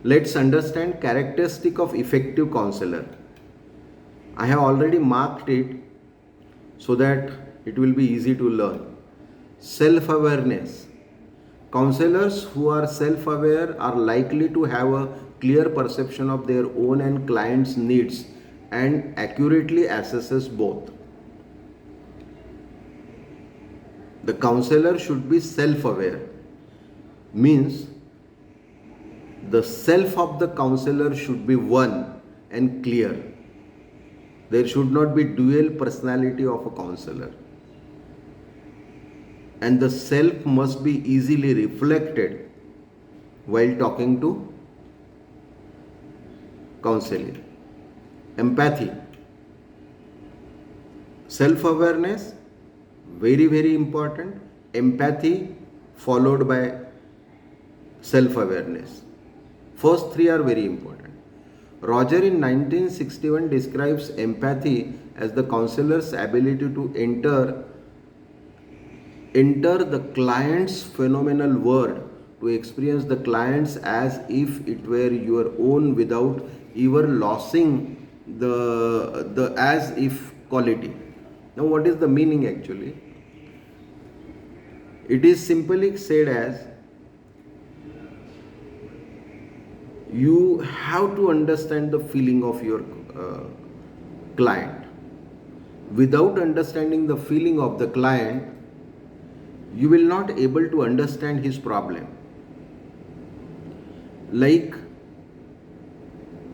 Let's understand characteristic of effective counselor. I have already marked it so that it will be easy to learn. Self-awareness. Counselors who are self-aware are likely to have a clear perception of their own and clients' needs and accurately assesses both. The counselor should be self-aware. Means the self of the counselor should be one and clear. There should not be dual personality of a counselor. And the self must be easily reflected while talking to counselor. Empathy. Self-awareness, very important. Empathy followed by self-awareness. First three are very important. Roger in 1961 describes empathy as the counselor's ability to enter the client's phenomenal world, to experience the clients as if it were your own without ever losing the as if quality. Now what is the meaning actually? It is simply said as you have to understand the feeling of your client. Without understanding the feeling of the client, you will not able to understand his problem. Like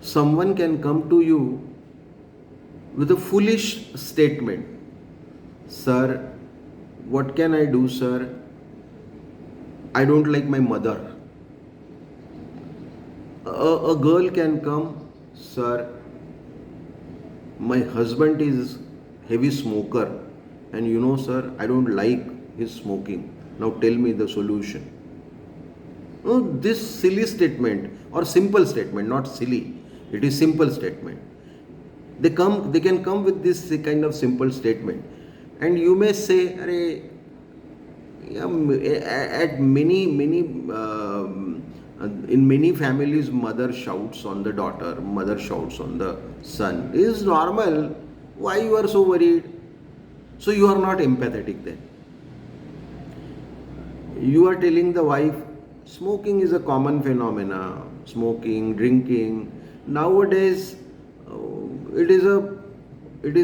someone can come to you with a foolish statement. Sir, what can I do, sir? I don't like my mother. A girl can come, sir, my husband is heavy smoker and you know, sir, I don't like his smoking. Now tell me the solution. No, this silly statement or simple statement, not silly, it is simple statement. They can come with this kind of simple statement, and you may say, "Arey, at many in many families, mother shouts on the daughter, mother shouts on the son. It is normal. Why you are so worried?" So you are not empathetic then. You are telling the wife, smoking is a common phenomena. Smoking, drinking. Nowadays, it is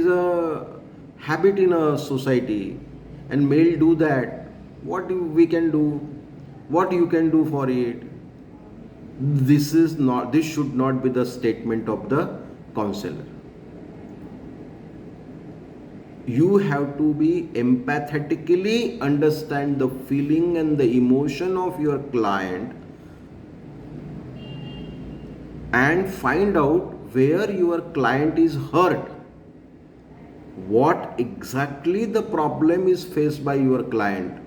a habit in a society, and male do that. What we can do? What you can do for it? This should not be the statement of the counselor. You have to be empathetically understand the feeling and the emotion of your client and find out where your client is hurt. What exactly the problem is faced by your client.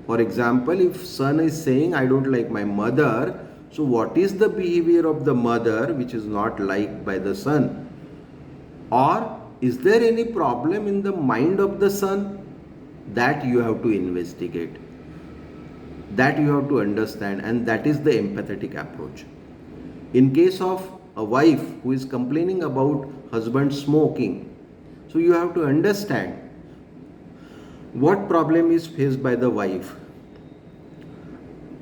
For example, if son is saying, I don't like my mother, so what is the behavior of the mother which is not liked by the son? Or is there any problem in the mind of the son? That you have to investigate. That you have to understand, and that is the empathetic approach. In case of a wife who is complaining about husband smoking, so you have to understand what problem is faced by the wife.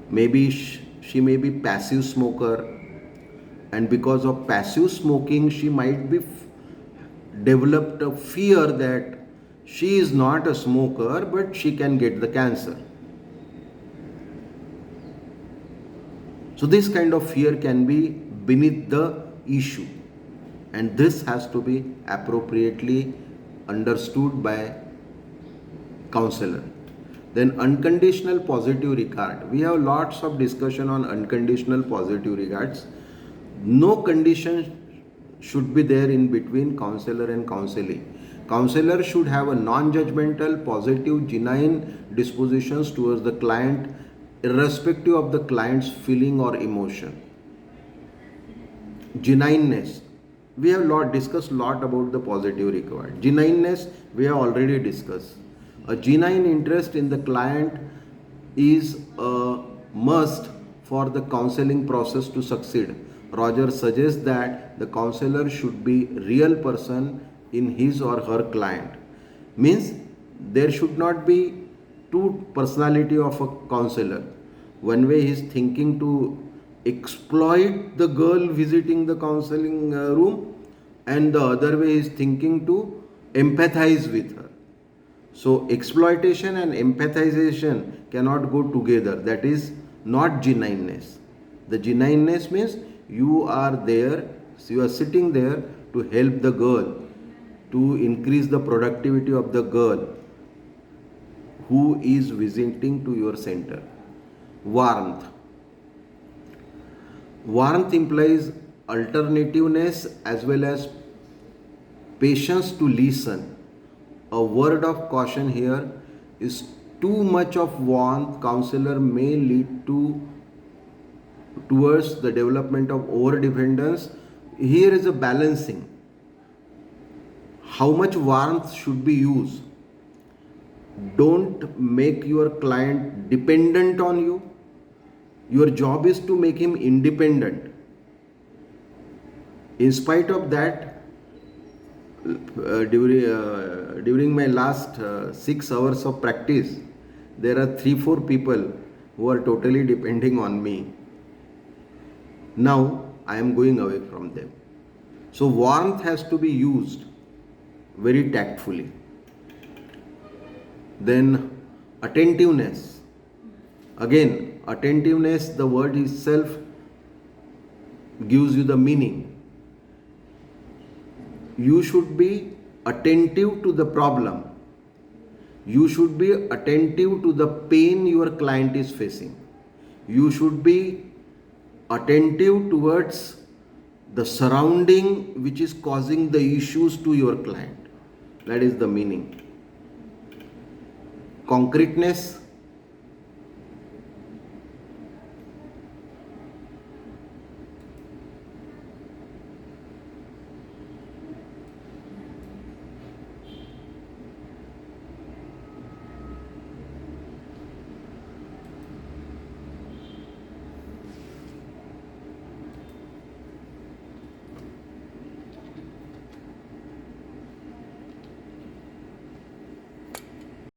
Maybe she may be passive smoker, and because of passive smoking she might be developed a fear that she is not a smoker but she can get the cancer. So this kind of fear can be beneath the issue, and this has to be appropriately understood by counselor. Then unconditional positive regard. We have lots of discussion on unconditional positive regards. No condition should be there in between counselor and counselee. Counselor should have a non-judgmental, positive, genuine dispositions towards the client, irrespective of the client's feeling or emotion. Genuineness. We have discussed lot about the positive regard. Genuineness we have already discussed. A genuine interest in the client is a must for the counseling process to succeed. Roger suggests that the counselor should be real person in his or her client. Means there should not be two personality of a counselor. One way he is thinking to exploit the girl visiting the counseling room, and the other way is thinking to empathize with her. So exploitation and empathization cannot go together. That is not genuineness. The genuineness means you are there, you are sitting there to help the girl, to increase the productivity of the girl who is visiting to your center. Warmth. Warmth implies alternativeness as well as patience to listen. A word of caution here is too much of warmth counselor may lead towards the development of over dependence. Here is a balancing. How much warmth should be used? Don't make your client dependent on you. Your job is to make him independent. In spite of that, during my last 6 hours of practice, there are 3-4 people who are totally depending on me. Now I am going away from them. So warmth has to be used very tactfully. Then attentiveness. Again, attentiveness, the word itself gives you the meaning. You should be attentive to the problem. You should be attentive to the pain your client is facing. You should be attentive towards the surrounding which is causing the issues to your client. That is the meaning. Concreteness.